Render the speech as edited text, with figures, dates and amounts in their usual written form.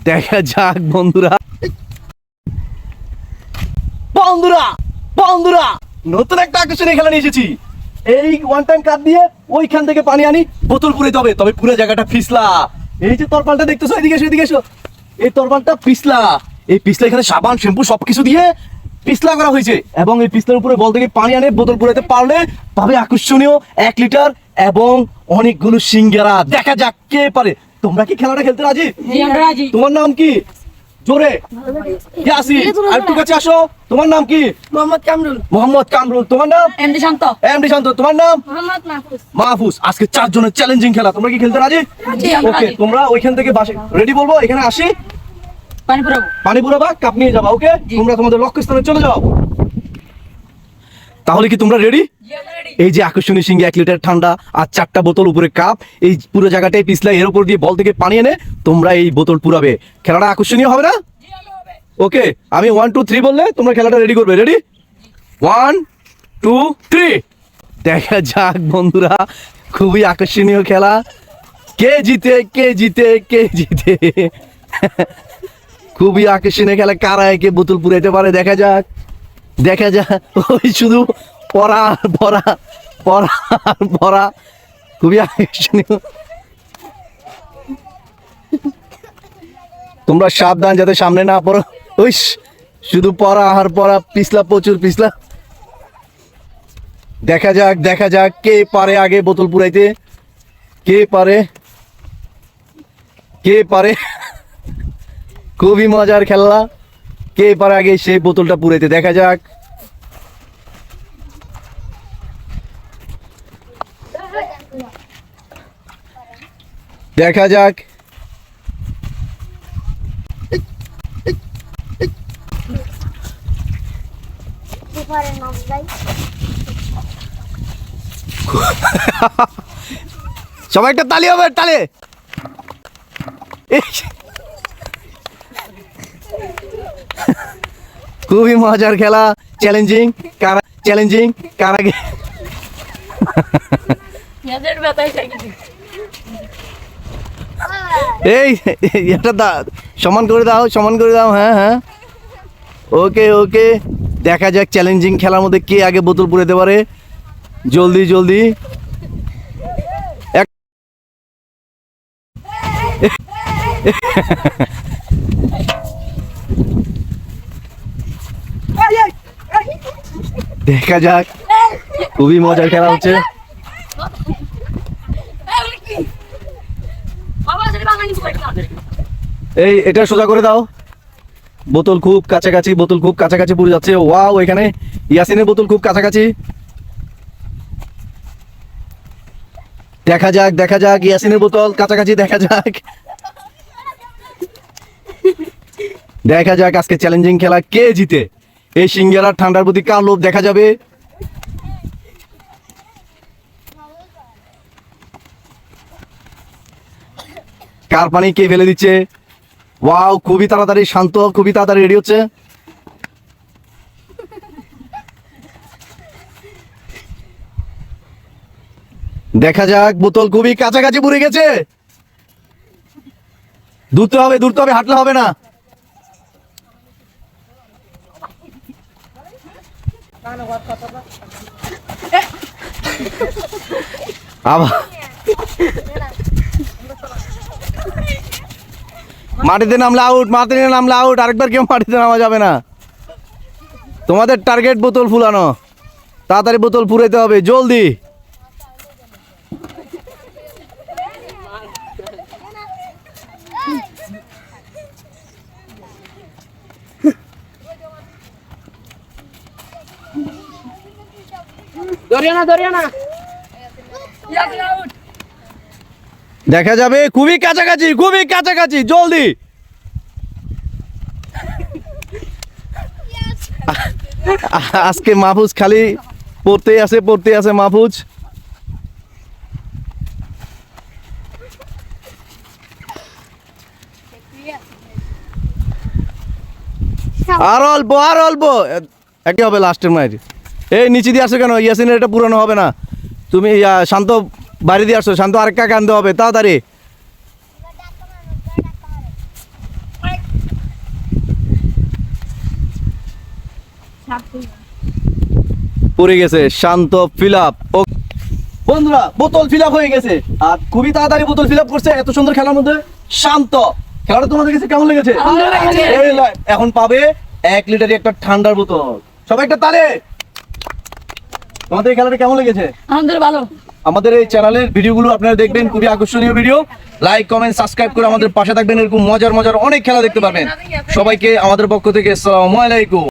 দেখা যাক বন্ধুরা বন্ধুরা বন্ধুরা নতুন একটা আকর্ষণীয় খেলা নিয়ে এসেছি। এই ওয়ান টাইম কাপ দিয়ে ওইখান থেকে পানি আনি বোতল পুরে হবে, তবে পুরো জায়গাটা পিছলা। এই যে তরপালটা দেখতেছো, এদিকে এসো এদিকে এসো। এই তরপালটা পিছলা, এই পিছলা এখানে সাবান শ্যাম্পু সবকিছু দিয়ে পিছলা করা হয়েছে এবং এই পিছলার উপরে বল থেকে পানি আনে বোতল পুরাতে পারলে পাবে আকর্ষণীয় 1 লিটার এবং অনেকগুলো সিঙ্গারা। দেখা যাক কে পারে। তোমরা কি খেলাটা খেলতে রাজি? তোমার নাম কি? জোরে ইয়াসিন। আর একটু কাছে আসো। তোমার নাম কি? মোহাম্মদ কামরুল। মোহাম্মদ কামরুল। তোমার নাম? এমডি শান্ত। এমডি শান্ত। তোমার নাম? মোহাম্মদ মাহফুজ। মাহফুজ। আজকে 4 জনের চ্যালেঞ্জিং খেলা। তোমরা কি খেলতে রাজি? জি, আমরা ওকে, রাজি। তোমরা ওইখান থেকে বাসে রেডি বলবো, এখানে আসি পানি পুরাবো। পানি পুরাবা, কাপ নিয়ে যাবা। ওকে, তোমরা তোমাদের লক্ষ্যস্থানে চলে যাও। তাহলে কি তোমরা রেডি? এই যে আকর্ষণীয় সিঙ্গে 1 লিটার ঠান্ডা আর 4টা বোতল উপরে কাপ, এই পুরো জায়গাটাই পিছলা, এর উপর দিয়ে বল থেকে পানি এনে তোমরা এই বোতল পুরাবে। খেলাটা আকর্ষণীয় হবে না? ওকে, আমি 1 2 3 বললে তোমরা খেলাটা রেডি করবে। রেডি? 1 2 3। দেখা যাক বন্ধুরা, খুবই আকর্ষণীয় খেলা। কে জিতে কে জিতে কে জিতে খুবই আকর্ষণীয় খেলা। কারা একে বোতল পুরাইতে পারে দেখা যাক। দেখা যাক। ওই শুধু পড়া পড়া পড়া পড়া, খুবই আকর্ষণীয়। তোমরা সাবধান যাতে সামনে না পড়ো। ওই শুধু পড়া আর পড়া, পিছলা প্রচুর পিছলা। দেখা যাক দেখা যাক কে পারে আগে বোতল পুরাইতে। কে পারে কে পারে খুবই মজার খেলা। কে পারে আগে সেই বোতলটা পুরাইতে। দেখা যাক। দেখা যাক। সবাই একটা তালি হবে, তালে। খুবই মজার খেলা, চ্যালেঞ্জিং। কারা চ্যালেঞ্জিং? কারা আগে? ইয়াদের ব্যথায় থাকি। এই এটা সমান করে দাও, সমান করে দাও। হ্যাঁ হ্যাঁ, ওকে ওকে। দেখা যাক চ্যালেঞ্জিং খেলার মধ্যে কে আগে বোতল পুরাতে পারে। জলদি জলদি। দেখা যাক, খুবই মজার খেলা হচ্ছে। এই এটা সোজা করে দাও। বোতল খুব কাছাকাছি, বোতল খুব কাছাকাছি পুড়ে যাচ্ছে। ওয়াও, এখানে ইয়াসিনের বোতল খুব কাছাকাছি। দেখা যাক দেখা যাক, ইয়াসিনের বোতল কাছাকাছি। দেখা যাক দেখা যাক আজকে চ্যালেঞ্জিং খেলা কে জিতে। এই সিঙ্গারা ঠান্ডার প্রতি কার লোভ দেখা যাবে। কার পানি কে ফেলে দিচ্ছে। ওয়াও, খুবই তাড়াতাড়ি শান্ত, খুবই তাড়াতাড়ি রেডি হচ্ছে। দেখা যাক, বোতল খুবই কাছাকাছি পুড়ে গেছে। দূরতে হবে দূরতে হবে, হাঁটলে হবে না। আবার মাটিতে নামলে আউট, মাটিতে নামলে আউট। আরেকবার কেউ মাটিতে নামা যাবে না। তোমাদের টার্গেট বোতল ফুলানো। তাড়াতাড়ি বোতল ফুরাইতে হবে, জলদি। দেখা যাবে, খুবই কাছাকাছি, খুবই কাছাকাছি, জলদি। আজকে মাহফুজ খালি পড়তেই আছে মাহফুজ। আর অল্প আর অল্প, একই হবে লাস্টের মাইর। এই নিচে দিয়ে আসো কেন? ইয়াসিনের এটা পুরানো হবে না। তুমি শান্ত বাড়ি দিয়ে আসো। শান্ত আরেকটা কান্দে হবে, তাড়াতাড়ি। পড়ে গেছে, শান্ত ফিল আপ। বন্ধুরা বোতল ফিল আপ হয়ে গেছে, আর খুবই তাড়াতাড়ি বোতল ফিল আপ করছে এত সুন্দর খেলার মধ্যে। শান্ত খেলাটা তোমাদের কাছে কেমন লেগেছে? ভালো লেগেছে। এখন পাবে 1 লিটারের একটা ঠান্ডার বোতল। সবাই একটা তালে। তোমাদের এই খেলাটা কেমন লেগেছে? আমাদের ভালো। আমাদের এই চ্যানেলের ভিডিওগুলো আপনারা দেখবেন, খুবই আকর্ষণীয় ভিডিও। লাইক কমেন্ট সাবস্ক্রাইব করে আমাদের পাশে থাকবেন, এরকম মজার মজার অনেক খেলা দেখতে পাবেন। সবাইকে আমাদের পক্ষ থেকে আসসালামু আলাইকুম।